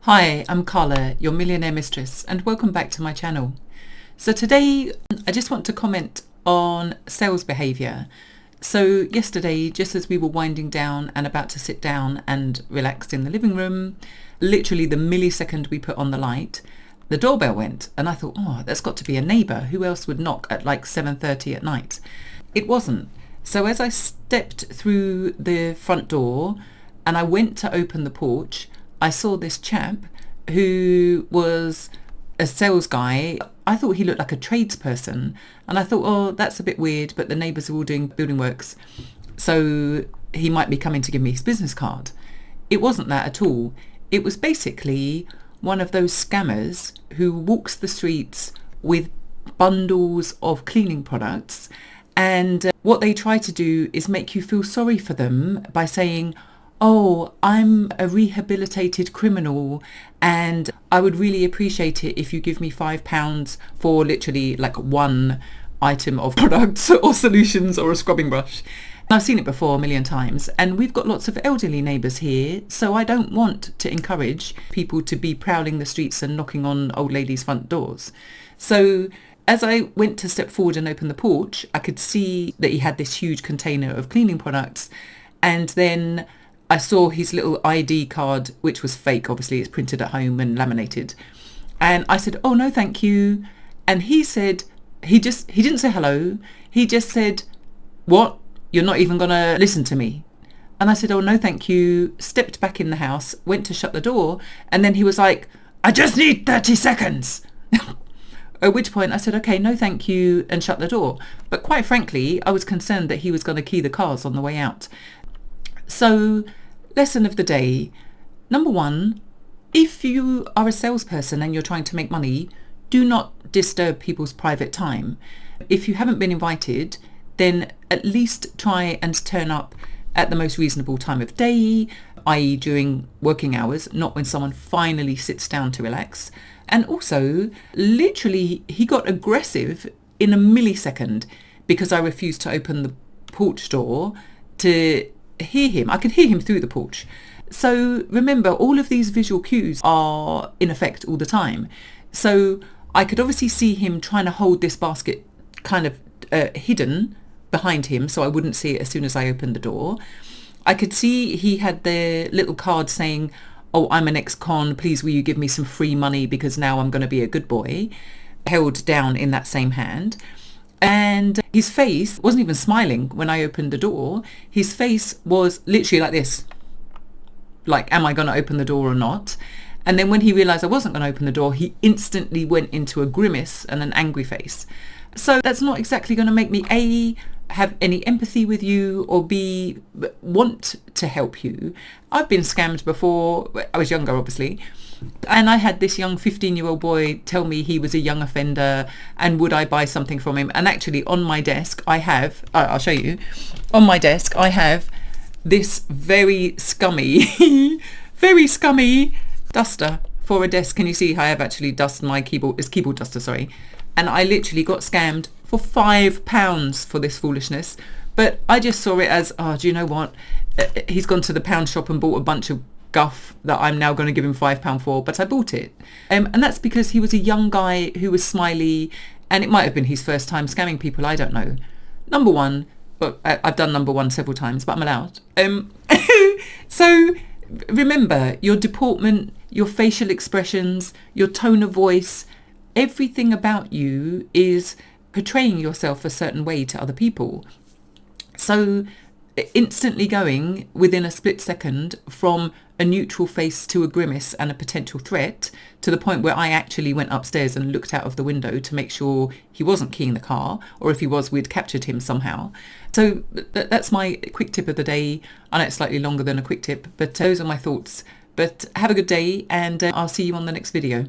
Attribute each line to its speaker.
Speaker 1: Hi, I'm Carla, your millionaire mistress, and welcome back to my channel. So today I just want to comment on sales behaviour. So yesterday, just as we were winding down and about to sit down and relax in the living room, literally the millisecond we put on the light, the doorbell went and I thought, oh, that's got to be a neighbour. Who else would knock at like 7:30 at night? It wasn't. So as I stepped through the front door and I went to open the porch, I saw this chap who was a sales guy. I thought he looked like a tradesperson, and I thought, oh, that's a bit weird, but the neighbours are all doing building works, so he might be coming to give me his business card. It wasn't that at all. It was basically one of those scammers who walks the streets with bundles of cleaning products, and what they try to do is make you feel sorry for them by saying, oh, I'm a rehabilitated criminal and I would really appreciate it if you give me £5 for literally like one item of products or solutions or a scrubbing brush. I've seen it before a million times, and we've got lots of elderly neighbours here, so I don't want to encourage people to be prowling the streets and knocking on old ladies' front doors. So as I went to step forward and open the porch, I could see that he had this huge container of cleaning products, and then I saw his little ID card, which was fake. Obviously, it's printed at home and laminated. And I said, oh, no, thank you. And he said, he didn't say hello. He just said, what? You're not even going to listen to me? And I said, oh, no, thank you. Stepped back in the house, went to shut the door. And then he was like, I just need 30 seconds. At which point I said, okay, no, thank you, and shut the door. But quite frankly, I was concerned that he was going to key the cars on the way out. So, lesson of the day. Number one, if you are a salesperson and you're trying to make money, do not disturb people's private time. If you haven't been invited, then at least try and turn up at the most reasonable time of day, i.e. during working hours, not when someone finally sits down to relax. And also, literally, he got aggressive in a millisecond because I refused to open the porch door to hear him. I could hear him through the porch. So remember, all of these visual cues are in effect all the time. So I could obviously see him trying to hold this basket kind of hidden behind him so I wouldn't see it as soon as I opened the door. I could see he had the little card saying, oh, I'm an ex-con, please will you give me some free money because now I'm going to be a good boy, held down in that same hand. And his face wasn't even smiling when I opened the door. His face was literally like this. Like, am I going to open the door or not? And then when he realised I wasn't going to open the door, he instantly went into a grimace and an angry face. So that's not exactly going to make me A, have any empathy with you, or B, want to help you. I've been scammed before. I was younger, obviously. And I had this young 15-year-old boy tell me he was a young offender and would I buy something from him. And actually on my desk I have, I'll show you, on my desk I have this very scummy, very scummy duster for a desk. Can you see how I have actually dusted my keyboard? It's keyboard duster, sorry. And I literally got scammed for £5 for this foolishness. But I just saw it as, oh, do you know what? He's gone to the pound shop and bought a bunch of guff that I'm now going to give him £5 for, but I bought it. And that's because he was a young guy who was smiley, and it might have been his first time scamming people, I don't know. Number one, but I've done number one several times, but I'm allowed. So remember, your deportment, your facial expressions, your tone of voice, everything about you is portraying yourself a certain way to other people. So instantly going within a split second from a neutral face to a grimace and a potential threat, to the point where I actually went upstairs and looked out of the window to make sure he wasn't keying the car, or if he was, we'd captured him somehow. So that's my quick tip of the day. I know it's slightly longer than a quick tip, but those are my thoughts. But have a good day, and I'll see you on the next video.